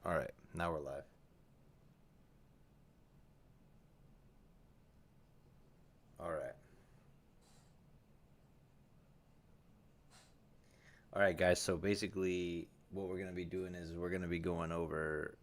All right, now we're live. All right. All right, guys. So basically, what we're gonna be doing is we're gonna be going over.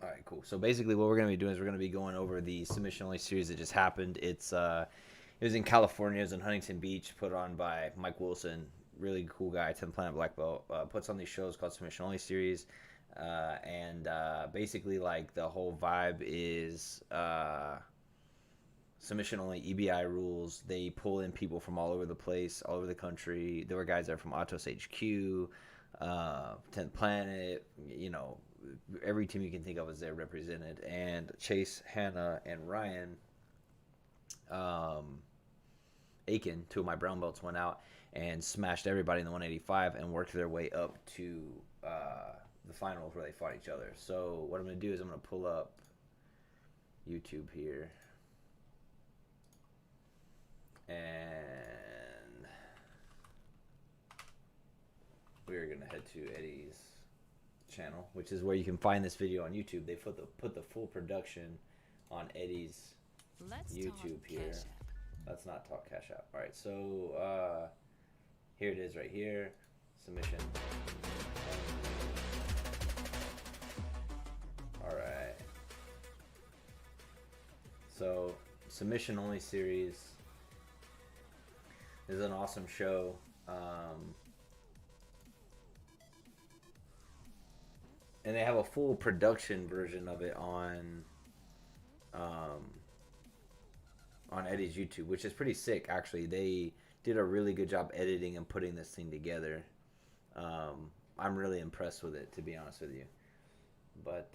All right, cool. So basically, what we're gonna be doing is we're gonna be going over the submission only series that just happened. It was in California. It was in Huntington Beach, put on by Mike Wilson. Really cool guy, 10th Planet Black Belt. Puts on these shows called Submission Only Series. And basically, like, the whole vibe is submission only EBI rules. They pull in people from all over the place, all over the country. There were guys there from Atos HQ, 10th Planet, every team you can think of is there represented. And Chase, Hannah, and Ryan um, Aiken, two of my brown belts, went out and smashed everybody in the 185 and worked their way up to the finals where they fought each other. So what I'm going to do is I'm going to pull up YouTube here. And we're going to head to Eddie's channel, which is where you can find this video on YouTube. They put the full production on Eddie's YouTube here. Let's not talk Cash App. All right, so here it is right here. Submission. All right. So submission only series is an awesome show. And they have a full production version of it on Eddie's YouTube, which is pretty sick. Actually, they did a really good job editing and putting this thing together. I'm really impressed with it, to be honest with you. But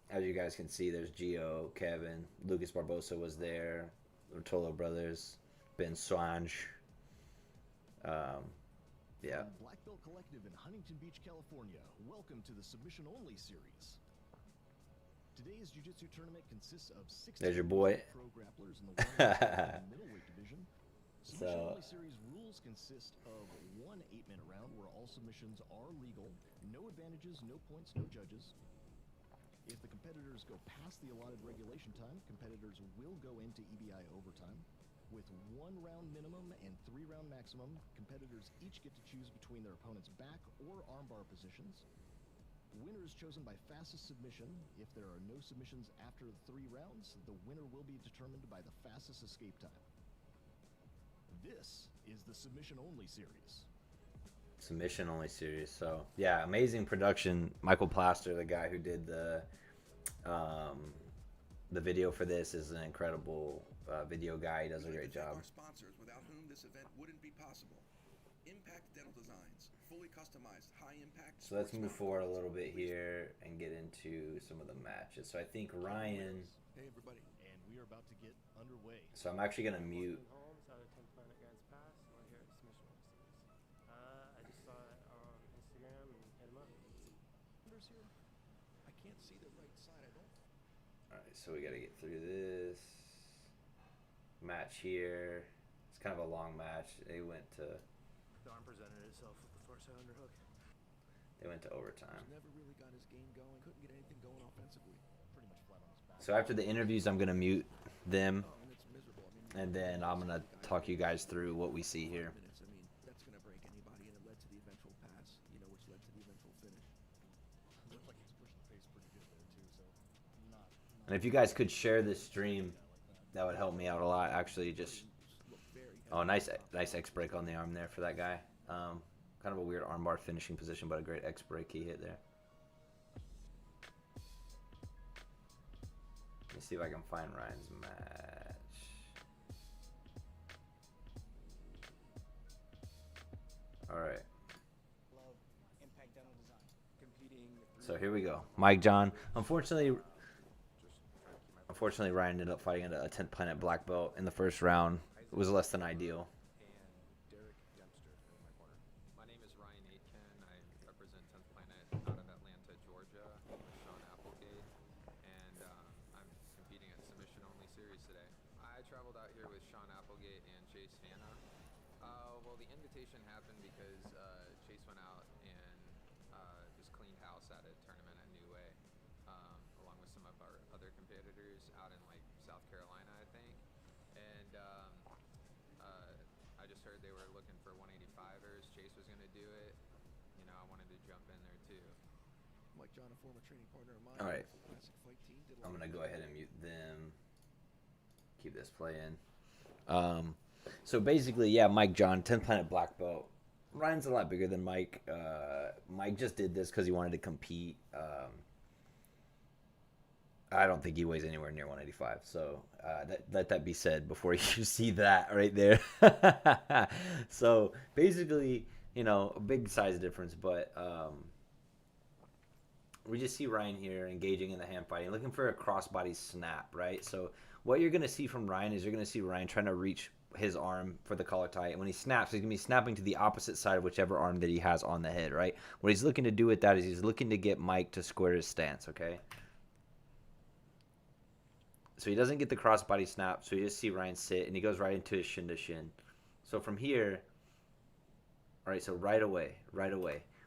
as you guys can see, there's Gio, Kevin, Lucas Barbosa was there, Rotolo brothers, Ben Swange. Yeah. Black Belt Collective in Huntington Beach, California. Welcome to the Submission Only series. Today's jiu-jitsu tournament consists of 16 There's your boy. pro grapplers in the middleweight division. Submission Only series rules consist of one 8-minute round where all submissions are legal, no advantages, no points, no judges. If the competitors go past the allotted regulation time, competitors will go into EBI overtime. With 1 round minimum and 3 round maximum, competitors each get to choose between their opponent's back or armbar positions. The winner is chosen by fastest submission. If there are no submissions after 3 rounds, the winner will be determined by the fastest escape time. This is the Submission Only series. Submission only series. So yeah, amazing production. Michael Plaster, the guy who did the video for this, is an incredible video guy. He does a great job. Our sponsors, without whom this event wouldn't be possible. Impact Dental Designs, fully customized, high impact. So let's move forward a little bit here and get into some of the matches. So I think Ryan. Hey everybody. And we are about to get underway. So I'm actually gonna mute. I can't see the right side. I don't. All right, so we got to get through this match here. It's kind of a long match. They went to. The arm presented itself with the far side underhook. They went to overtime. Never really got his game going. Couldn't get anything going offensively. Pretty much flat on his back. So after the interviews, I'm gonna mute them, Oh, and it's miserable. I mean, and then I'm gonna talk you guys through what we see here. minutes. I mean, that's gonna break anybody, and it led to the eventual pass. Which led to the eventual finish. Looks like he's pushing the pace pretty good there too, so not And if you guys could share this stream, that would help me out a lot. Actually, just Looked very. nice X break on the arm there for that guy. Kind of a weird armbar finishing position, but a great X break he hit there. Let me see if I can find Ryan's match. All right. Impact Dental Design. Competing. So here we go. Mike John. Unfortunately, Ryan ended up fighting a 10th Planet black belt in the first round. It was less than ideal. And Derek Dempster in my corner. My name is Ryan Aitken. I represent 10th Planet out of Atlanta, Georgia. I'm with Sean Applegate, and I'm competing at Submission Only Series. series today. I traveled out here with Sean Applegate and Chase Hanna. Well, the invitation happened because Chase went out and just cleaned house at a tournament at New Way, along with some of our other competitors out in like South Carolina, I think. And I just heard they were looking for 185ers. Chase was going to do it. You know, I wanted to jump in there too. Mike John, a former training partner of mine. All right. Classic fight team, did a I'm lot gonna of go good ahead and work. mute them. Keep this playing. So basically, yeah, Mike John, 10 Planet Black Belt. Ryan's a lot bigger than Mike. Mike just did this because he wanted to compete. I don't think he weighs anywhere near 185. So let that be said before you see that right there. So basically, you know, a big size difference, but we just see Ryan here engaging in the hand fighting, looking for a crossbody snap, right? So what you're going to see from Ryan is you're going to see Ryan trying to reach his arm for the collar tie. And when he snaps, he's going to be snapping to the opposite side of whichever arm that he has on the head, right? What he's looking to do with that is he's looking to get Mike to square his stance, okay? So he doesn't get the crossbody snap, so you just see Ryan sit, and he goes right into his shin to shin. So from here, all right, so right away,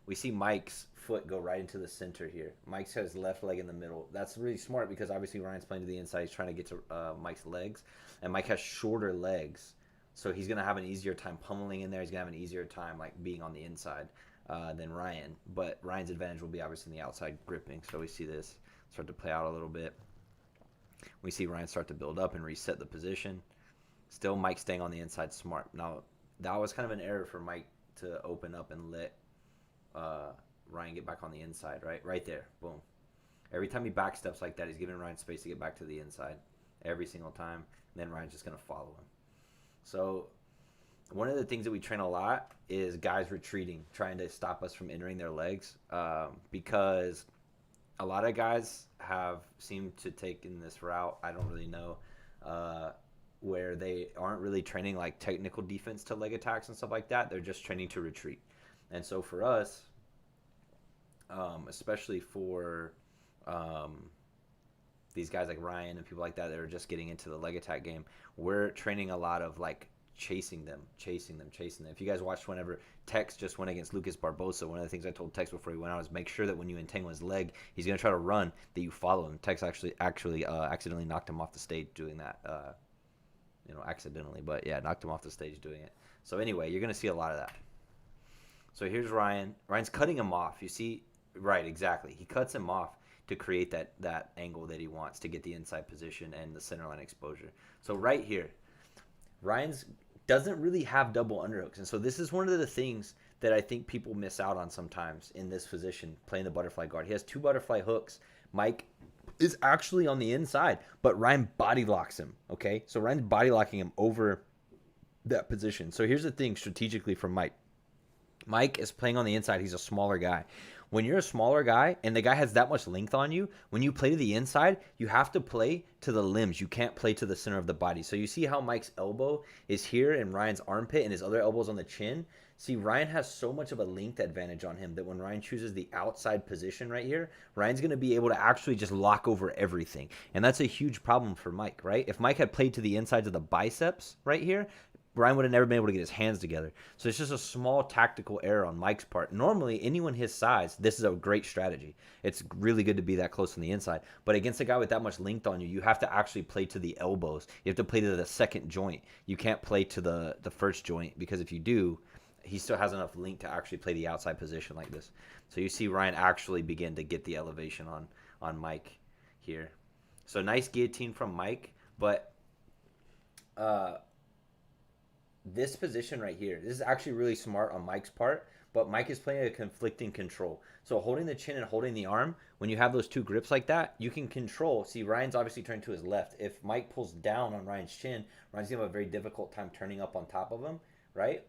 we see Mike's foot go right into the center here. Mike's got his left leg in the middle. That's really smart because obviously Ryan's playing to the inside. He's trying to get to Mike's legs, and Mike has shorter legs, so he's going to have an easier time pummeling in there. He's going to have an easier time like being on the inside than Ryan. But Ryan's advantage will be obviously in the outside gripping. So we see this start to play out a little bit. We see Ryan start to build up and reset the position. Still Mike staying on the inside smart. Now, that was kind of an error for Mike to open up and let Ryan get back on the inside, right? Right there. Boom. Every time he backsteps like that, he's giving Ryan space to get back to the inside. Every single time. And then Ryan's just going to follow him. So one of the things that we train a lot is guys retreating, trying to stop us from entering their legs because a lot of guys have seemed to take in this route, I don't really know, where they aren't really training like technical defense to leg attacks and stuff like that. They're just training to retreat. And so for us, especially for these guys like Ryan and people like that that are just getting into the leg attack game, we're training a lot of like chasing them. If you guys watched whenever Tex just went against Lucas Barbosa, one of the things I told Tex before he went out is make sure that when you entangle his leg, he's going to try to run, that you follow him. Tex actually accidentally knocked him off the stage doing that. Accidentally, but yeah, knocked him off the stage doing it. So anyway, you're going to see a lot of that. So here's Ryan. Ryan's cutting him off. You see, right, exactly. He cuts him off to create that angle that he wants to get the inside position and the center line exposure. So right here, Ryan's doesn't really have double underhooks. And so this is one of the things that I think people miss out on sometimes in this position, playing the butterfly guard. He has two butterfly hooks. Mike is actually on the inside, but Ryan body locks him, okay? So Ryan's body locking him over that position. So here's the thing strategically for Mike. Mike is playing on the inside. He's a smaller guy. When you're a smaller guy and the guy has that much length on you, when you play to the inside, you have to play to the limbs. You can't play to the center of the body. So you see how Mike's elbow is here and Ryan's armpit and his other elbow's on the chin? See, Ryan has so much of a length advantage on him that when Ryan chooses the outside position right here, Ryan's going to be able to actually just lock over everything. And that's a huge problem for Mike, right? If Mike had played to the insides of the biceps right here, Ryan would have never been able to get his hands together. So it's just a small tactical error on Mike's part. Normally, anyone his size, this is a great strategy. It's really good to be that close on the inside. But against a guy with that much length on you, you have to actually play to the elbows. You have to play to the second joint. You can't play to the first joint because if you do, he still has enough length to actually play the outside position like this. So you see Ryan actually begin to get the elevation on Mike here. So nice guillotine from Mike, but this position right here, this is actually really smart on Mike's part, but Mike is playing a conflicting control. So holding the chin and holding the arm, when you have those two grips like that, you can control. See, Ryan's obviously turned to his left. If Mike pulls down on Ryan's chin, Ryan's going to have a very difficult time turning up on top of him, right?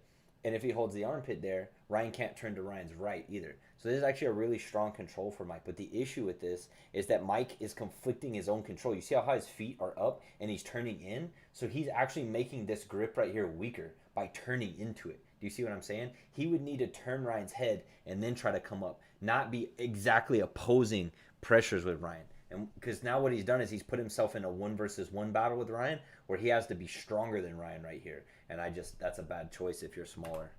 And if he holds the armpit there, Ryan can't turn to Ryan's right either. So this is actually a really strong control for Mike. But the issue with this is that Mike is conflicting his own control. You see how high his feet are up and he's turning in? So he's actually making this grip right here weaker by turning into it. Do you see what I'm saying? He would need to turn Ryan's head and then try to come up, not be exactly opposing pressures with Ryan. And because now what he's done is he's put himself in a 1 versus 1 battle with Ryan, where he has to be stronger than Ryan right here. And that's a bad choice if you're smaller.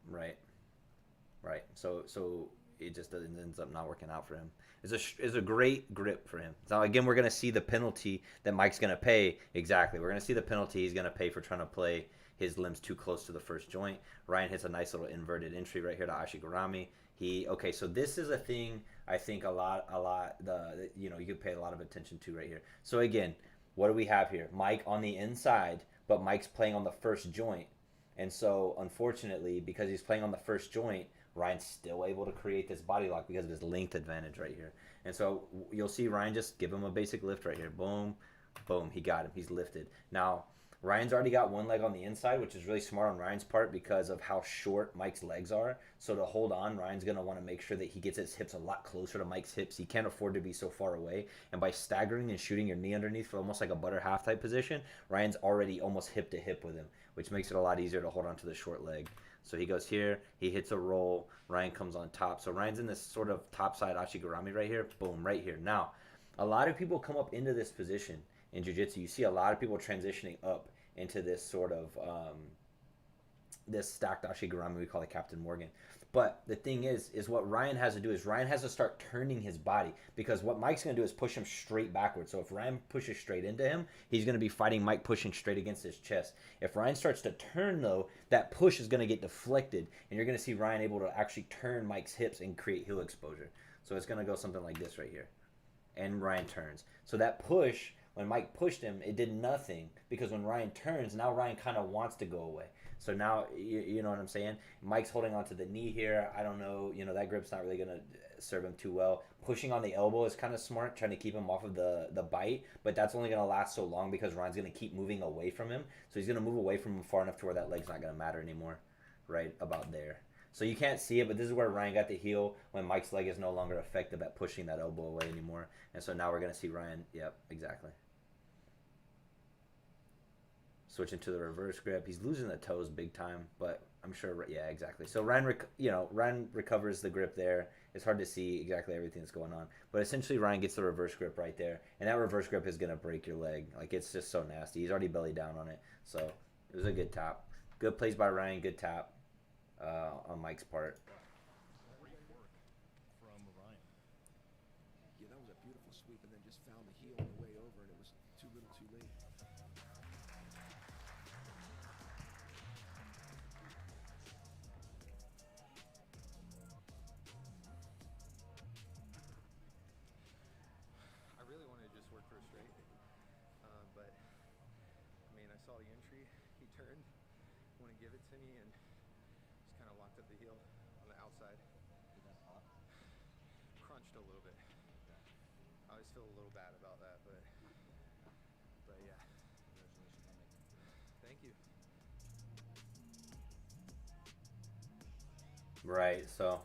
Right. Right. So it just doesn't ends up not working out for him. It's a great grip for him. So again, we're gonna see the penalty that Mike's gonna pay. Exactly. We're gonna see the penalty he's gonna pay for trying to play his limbs too close to the first joint. Ryan hits a nice little inverted entry right here to Ashigarami. Okay, so this is a thing I think a lot you could pay a lot of attention to right here. So again, what do we have here? Mike on the inside, but Mike's playing on the first joint. And so unfortunately, because he's playing on the first joint, Ryan's still able to create this body lock because of his length advantage right here. And so you'll see Ryan just give him a basic lift right here. Boom, boom, he got him. He's lifted. Now, Ryan's already got one leg on the inside, which is really smart on Ryan's part because of how short Mike's legs are. So to hold on, Ryan's going to want to make sure that he gets his hips a lot closer to Mike's hips. He can't afford to be so far away. And by staggering and shooting your knee underneath for almost like a butter half type position, Ryan's already almost hip to hip with him, which makes it a lot easier to hold on to the short leg. So he goes here, he hits a roll, Ryan comes on top. So Ryan's in this sort of top side Ashigarami right here, boom, right here. Now, a lot of people come up into this position in Jiu-Jitsu. You see a lot of people transitioning up into this sort of this stacked Ashigarami, we call it Captain Morgan. But the thing is what Ryan has to do is Ryan has to start turning his body, because what Mike's going to do is push him straight backwards. So if Ryan pushes straight into him, he's going to be fighting Mike pushing straight against his chest. If Ryan starts to turn, though, that push is going to get deflected, and you're going to see Ryan able to actually turn Mike's hips and create heel exposure. So it's going to go something like this right here. And Ryan turns. So that push, when Mike pushed him, it did nothing, because when Ryan turns, now Ryan kind of wants to go away. So now, you know what I'm saying? Mike's holding on to the knee here. I don't know. That grip's not really going to serve him too well. Pushing on the elbow is kind of smart, trying to keep him off of the bite. But that's only going to last so long because Ryan's going to keep moving away from him. So he's going to move away from him far enough to where that leg's not going to matter anymore. Right about there. So you can't see it, but this is where Ryan got the heel when Mike's leg is no longer effective at pushing that elbow away anymore. And so now we're going to see Ryan. Yep, exactly. Switching to the reverse grip. He's losing the toes big time, but I'm sure, yeah, exactly. So Ryan recovers the grip there. It's hard to see exactly everything that's going on, but essentially Ryan gets the reverse grip right there, and that reverse grip is going to break your leg. Like, it's just so nasty. He's already belly down on it, so it was a good tap. Good plays by Ryan, good tap on Mike's part. Great work from Ryan. Yeah, that was a beautiful sweep, and then just found the heel on the way over, and it was too little too late. I really wanted to just work for a straight, but I mean, I saw the entry. He turned, wanted to give it to me, and just kind of locked up the heel on the outside. Did that pop? Crunched a little bit. I always feel a little bad about that, but yeah. Congratulations on making it through. Thank you. Right, so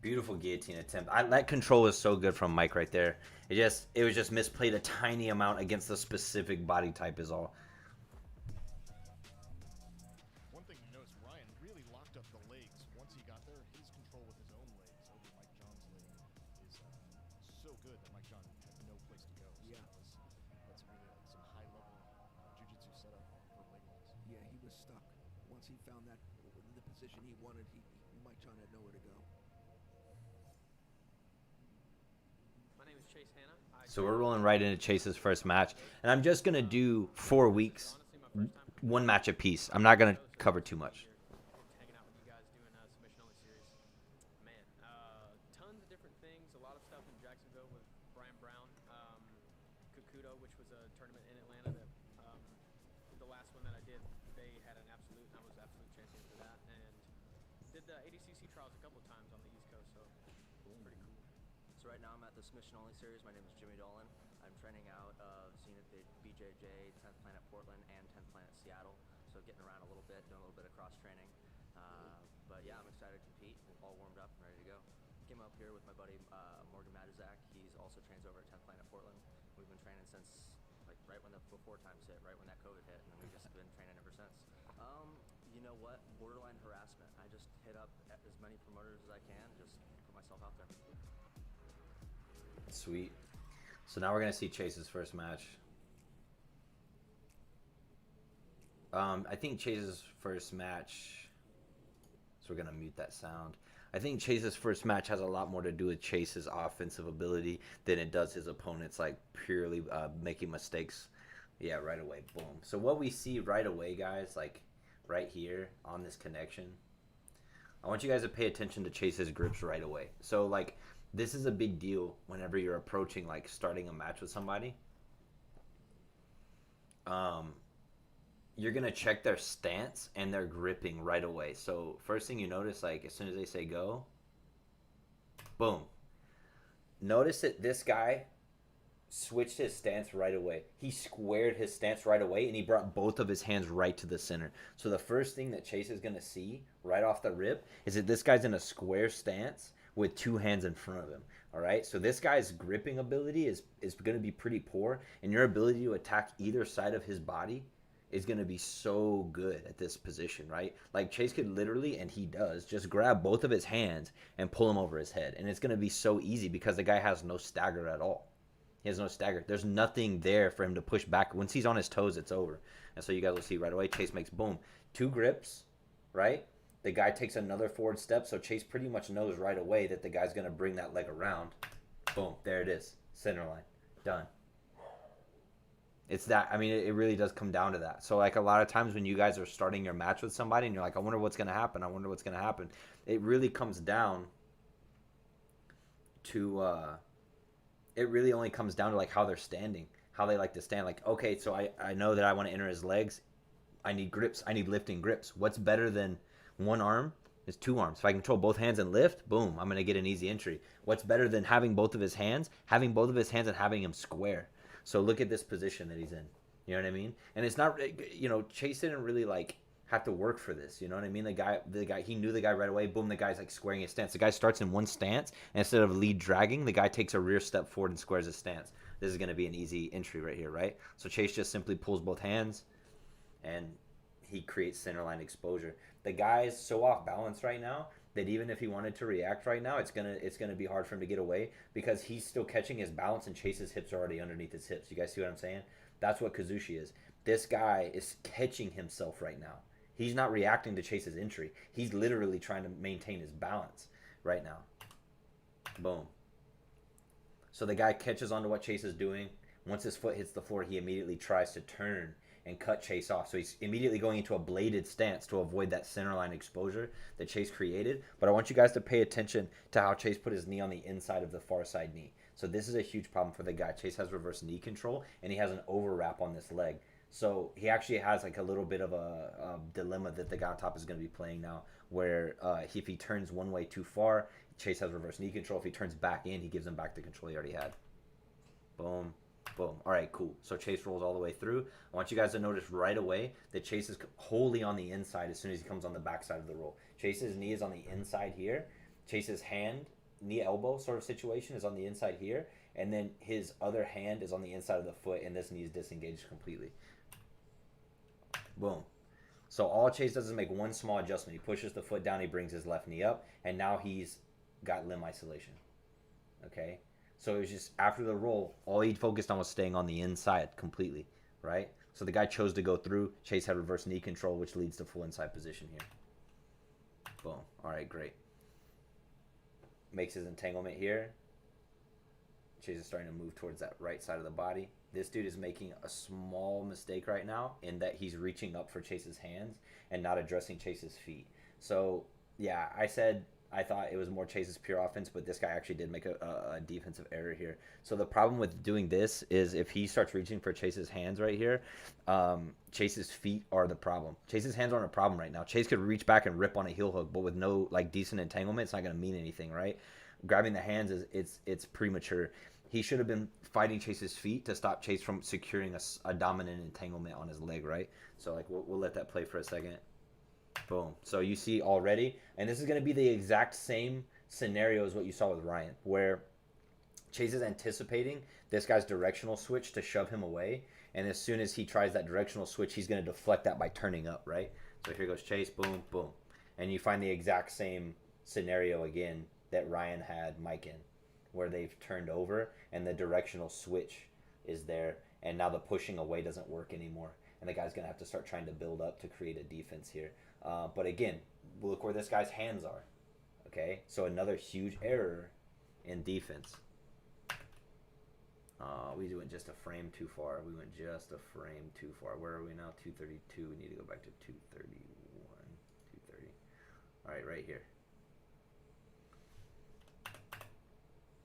beautiful guillotine attempt. That control is so good from Mike right there. It was just misplayed a tiny amount against the specific body type is all. One thing you notice, Ryan really locked up the legs. Once he got there, his control with his own legs over Mike John's leg is so good that Mike John had no place to go. So Yeah. that's really some high-level jiu-jitsu setup for leg locks. Yeah, he was stuck. Once he found that the position he wanted, Mike John had nowhere to go. My name is Chase Hanna. So we're rolling right into Chase's first match, and I'm just gonna do 4 weeks, one match apiece. I'm not gonna cover too much. Hanging out with you guys doing a submission only series. Man, tons of different things. A lot of stuff in Jacksonville with Brian Brown, Kukudo, which was a tournament in Atlanta that the last one that I did, they had an absolute, and I was absolute champion for that, and did the ADCC trials a couple of times on the East Coast, so it was pretty cool. So right now I'm at the submission only series. My name is Jimmy Dolan. I'm training out of Zenith BJJ, 10th Planet Portland, and 10th Planet Seattle. So getting around a little bit, doing a little bit of cross training. But yeah, I'm excited to compete. All warmed up and ready to go. Came up here with my buddy Morgan Matizak. He's also trains over at 10th Planet Portland. We've been training since like right when the before times hit, right when that COVID hit, and then we've just been training ever since. You know what? Borderline harassment. I just hit up as many promoters as I can, just put myself out there. Sweet. So now we're gonna see Chase's first match. I think Chase's first match. So we're gonna mute that sound. I think Chase's first match has a lot more to do with Chase's offensive ability than it does his opponent's like purely making mistakes. Yeah, right away, boom. So what we see right away, guys, like right here on this connection, I want you guys to pay attention to Chase's grips right away. So like this is a big deal whenever you're approaching like starting a match with somebody. You're gonna check their stance and their gripping right away. So first thing you notice, like as soon as they say go, boom. Notice that this guy switched his stance right away. He squared his stance right away and he brought both of his hands right to the center. So the first thing that Chase is gonna see right off the rip is that this guy's in a square stance with two hands in front of him. All right, so this guy's gripping ability is going to be pretty poor, and your ability to attack either side of his body is going to be so good at this position, right? Like Chase could literally, and he does, just grab both of his hands and pull him over his head, and it's going to be so easy because the guy has no stagger at all. He has no stagger. There's nothing there for him to push back. Once he's on his toes, it's over. And so you guys will see right away, Chase makes boom, two grips, right? The guy takes another forward step, so Chase pretty much knows right away that the guy's going to bring that leg around. Boom, there it is. Center line. Done. It's that, I mean, it really does come down to that. So, like, a lot of times when you guys are starting your match with somebody and you're like, I wonder what's going to happen. I wonder what's going to happen. It really comes down to, it really only comes down to, like, how they're standing, how they like to stand. Like, okay, so I know that I want to enter his legs. I need grips. I need lifting grips. What's better than one arm is two arms? If I control both hands and lift, boom, I'm going to get an easy entry. What's better than having both of his hands? Having both of his hands and having him square. So look at this position that he's in. You know what I mean? And it's not, you know, Chase didn't really like have to work for this. You know what I mean? The guy, he knew the guy right away. Boom, the guy's like squaring his stance. The guy starts in one stance, and instead of lead dragging, the guy takes a rear step forward and squares his stance. This is going to be an easy entry right here, right? So Chase just simply pulls both hands, and he creates center line exposure. The guy's so off balance right now that even if he wanted to react right now, it's gonna be hard for him to get away because he's still catching his balance and Chase's hips are already underneath his hips. You guys see what I'm saying? That's what Kazushi is. This guy is catching himself right now. He's not reacting to Chase's entry. He's literally trying to maintain his balance right now. Boom. So the guy catches on to what Chase is doing. Once his foot hits the floor, he immediately tries to turn and cut Chase off. So he's immediately going into a bladed stance to avoid that center line exposure that Chase created. But I want you guys to pay attention to how Chase put his knee on the inside of the far side knee. So this is a huge problem for the guy. Chase has reverse knee control, and he has an overwrap on this leg. So he actually has like a little bit of a dilemma that the guy on top is going to be playing now, where if he turns one way too far, Chase has reverse knee control. If he turns back in, he gives him back the control he already had. Boom. Boom. All right, cool. So Chase rolls all the way through. I want you guys to notice right away that Chase is wholly on the inside as soon as he comes on the backside of the roll. Chase's knee is on the inside here. Chase's hand, knee elbow sort of situation is on the inside here. And then his other hand is on the inside of the foot, and this knee is disengaged completely. Boom. So all Chase does is make one small adjustment. He pushes the foot down, he brings his left knee up, and now he's got limb isolation. Okay? So it was just after the roll, all he focused on was staying on the inside completely, right? So the guy chose to go through. Chase had reverse knee control, which leads to full inside position here. Boom. All right, great. Makes his entanglement here. Chase is starting to move towards that right side of the body. This dude is making a small mistake right now in that he's reaching up for Chase's hands and not addressing Chase's feet. So, yeah, I thought it was more Chase's pure offense, but this guy actually did make a defensive error here. So the problem with doing this is if he starts reaching for Chase's hands right here, Chase's feet are the problem. Chase's hands aren't a problem right now. Chase could reach back and rip on a heel hook, but with no like decent entanglement, it's not going to mean anything, right? Grabbing the hands it's premature. He should have been fighting Chase's feet to stop Chase from securing a dominant entanglement on his leg, right? So like we'll let that play for a second. Boom. So you see already, and this is going to be the exact same scenario as what you saw with Ryan, where Chase is anticipating this guy's directional switch to shove him away, and as soon as he tries that directional switch, he's going to deflect that by turning up, right? So here goes Chase, boom, boom. And you find the exact same scenario again that Ryan had Mike in, where they've turned over and the directional switch is there, and now the pushing away doesn't work anymore, and the guy's gonna have to start trying to build up to create a defense here. But again, look where this guy's hands are. Okay, so another huge error in defense. We went just a frame too far. We went just a frame too far. Where are we now? 232. We need to go back to 231. 230. All right, right here.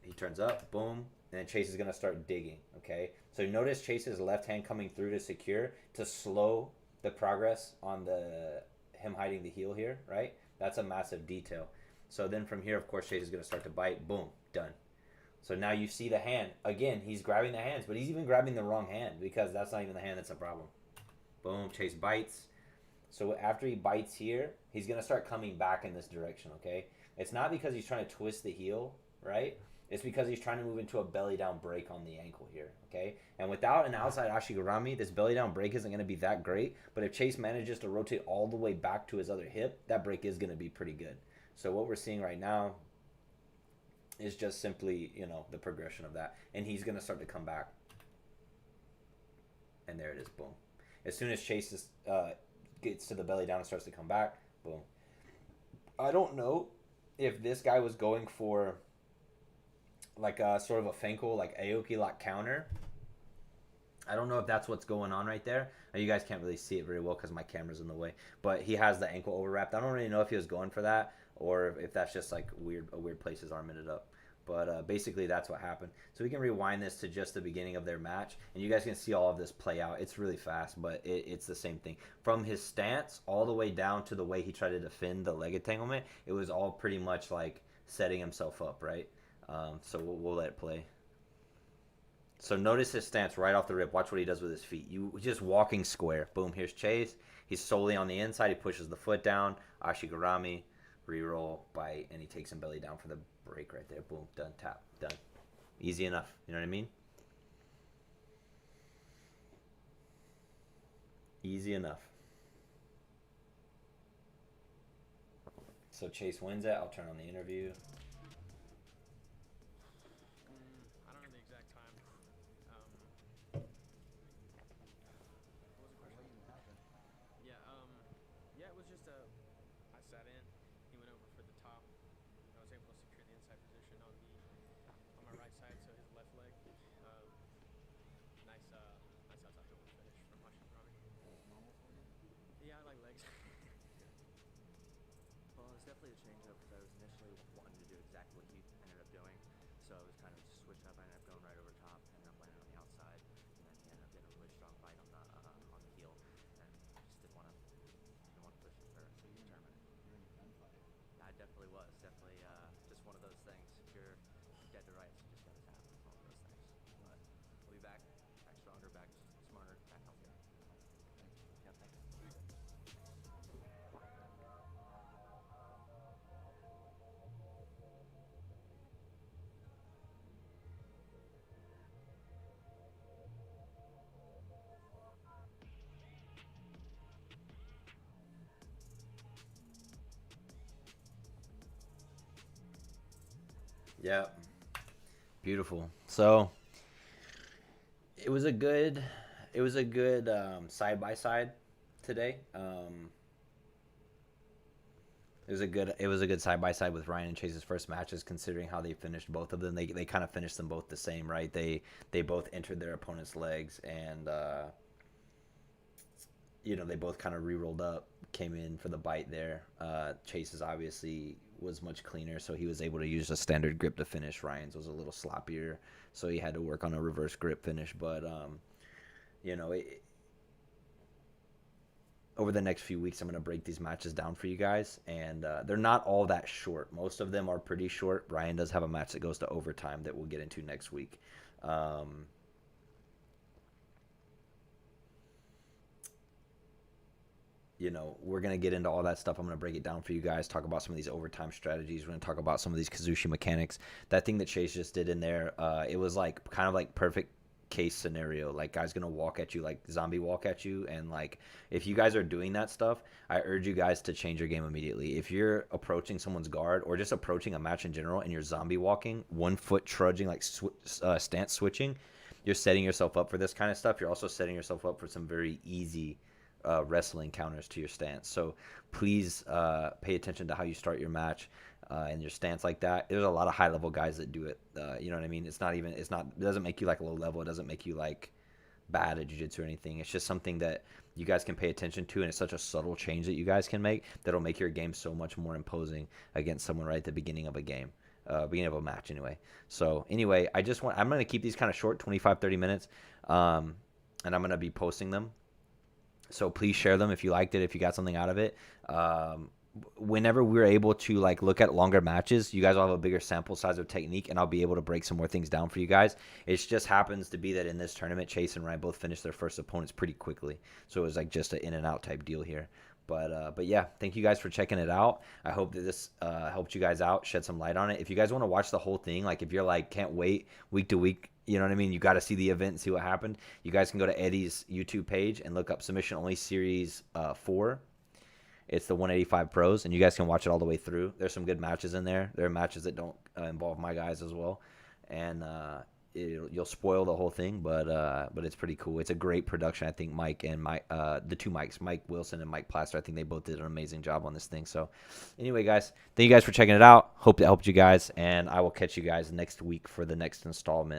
He turns up, boom, and then Chase is going to start digging, okay? So notice Chase's left hand coming through to secure to slow the progress on him hiding the heel here, right? That's a massive detail. So then from here, of course, Chase is going to start to bite. Boom, done. So now you see the hand. Again, he's grabbing the hands, but he's even grabbing the wrong hand because that's not even the hand that's a problem. Boom, Chase bites. So after he bites here, he's going to start coming back in this direction, okay? It's not because he's trying to twist the heel, right? It's because he's trying to move into a belly down break on the ankle here, okay? And without an outside Ashigarami, this belly down break isn't going to be that great. But if Chase manages to rotate all the way back to his other hip, that break is going to be pretty good. So what we're seeing right now is just simply, you know, the progression of that. And he's going to start to come back. And there it is, boom. As soon as Chase gets to the belly down and starts to come back, boom. I don't know if this guy was going for like a sort of a Fenkle, like Aoki lock counter. I don't know if that's what's going on right there. You guys can't really see it very well because my camera's in the way. But he has the ankle overwrapped. I don't really know if he was going for that or if that's just like a weird place his arm ended up. But basically that's what happened. So we can rewind this to just the beginning of their match. And you guys can see all of this play out. It's really fast, but it's the same thing. From his stance all the way down to the way he tried to defend the leg entanglement, it was all pretty much like setting himself up, right? So we'll let it play. So notice his stance right off the rip. Watch what he does with his feet. You just walking square. Boom, here's Chase. He's solely on the inside. He pushes the foot down. Ashigarami, reroll, bite, and he takes him belly down for the break right there. Boom, done, tap, done. Easy enough. You know what I mean? Easy enough. So Chase wins it. I'll turn on the interview. I don't know the exact time. What was the question? Yeah, it was just I sat in. He went over for the top. I was able to secure the inside position on my right side, so his left leg. Nice outside double finish from Hashirami. Yeah, I like legs. Well, it was definitely a change up because I was initially wanting to do exactly what he ended up doing. So it was kind of just switch up. I ended up going right over top, ended up landing on the outside, and then he ended up getting a really strong bite on the heel. And I just didn't want to push it or determine it. You're in a gunfight. I definitely was. Definitely just one of those things. If you're dead to rights, you just got to tap. It's one of those things. But we'll be back stronger, back smarter, back healthier. Thanks. Yeah, thank you. Yeah. Beautiful. So it was a good side by side today. It was a good side by side with Ryan and Chase's first matches, considering how they finished both of them. They kind of finished them both the same, right? They both entered their opponent's legs, and they both kind of re-rolled up, came in for the bite there. Chase's obviously was much cleaner, so he was able to use a standard grip to finish. Ryan's was a little sloppier, so he had to work on a reverse grip finish. But over the next few weeks, I'm going to break these matches down for you guys, and they're not all that short. Most of them are pretty short. Ryan does have a match that goes to overtime that we'll get into next week. We're going to get into all that stuff. I'm going to break it down for you guys, talk about some of these overtime strategies. We're going to talk about some of these Kazushi mechanics. That thing that Chase just did in there, it was like kind of like perfect case scenario. Like, guys gonna walk at you, like zombie walk at you, and like if you guys are doing that stuff, I urge you guys to change your game immediately. If you're approaching someone's guard or just approaching a match in general and you're zombie walking, 1 foot trudging, like stance switching, you're setting yourself up for this kind of stuff. You're also setting yourself up for some very easy wrestling counters to your stance. So please pay attention to how you start your match and your stance like that. There's a lot of high level guys that do it. You know what I mean? It doesn't make you like low level. It doesn't make you like bad at jiu-jitsu or anything. It's just something that you guys can pay attention to, and it's such a subtle change that you guys can make that'll make your game so much more imposing against someone right at the beginning of a game. Beginning of a match anyway. So anyway, I'm going to keep these kind of short, 25, 30 minutes, and I'm going to be posting them. So please share them if you liked it, if you got something out of it. Whenever we're able to like look at longer matches, you guys will have a bigger sample size of technique, and I'll be able to break some more things down for you guys. It just happens to be that in this tournament, Chase and Ryan both finished their first opponents pretty quickly. So it was like just an in and out type deal here. But yeah, thank you guys for checking it out. I hope that this helped you guys out, shed some light on it. If you guys want to watch the whole thing, like if you're like, can't wait week to week, you know what I mean? You got to see the event and see what happened. You guys can go to Eddie's YouTube page and look up Submission Only Series 4. It's the 185 Pros, and you guys can watch it all the way through. There's some good matches in there. There are matches that don't involve my guys as well. And you'll spoil the whole thing, but it's pretty cool. It's a great production. I think Mike and the two Mikes, Mike Wilson and Mike Plaster, I think they both did an amazing job on this thing. So anyway, guys, thank you guys for checking it out. Hope it helped you guys, and I will catch you guys next week for the next installment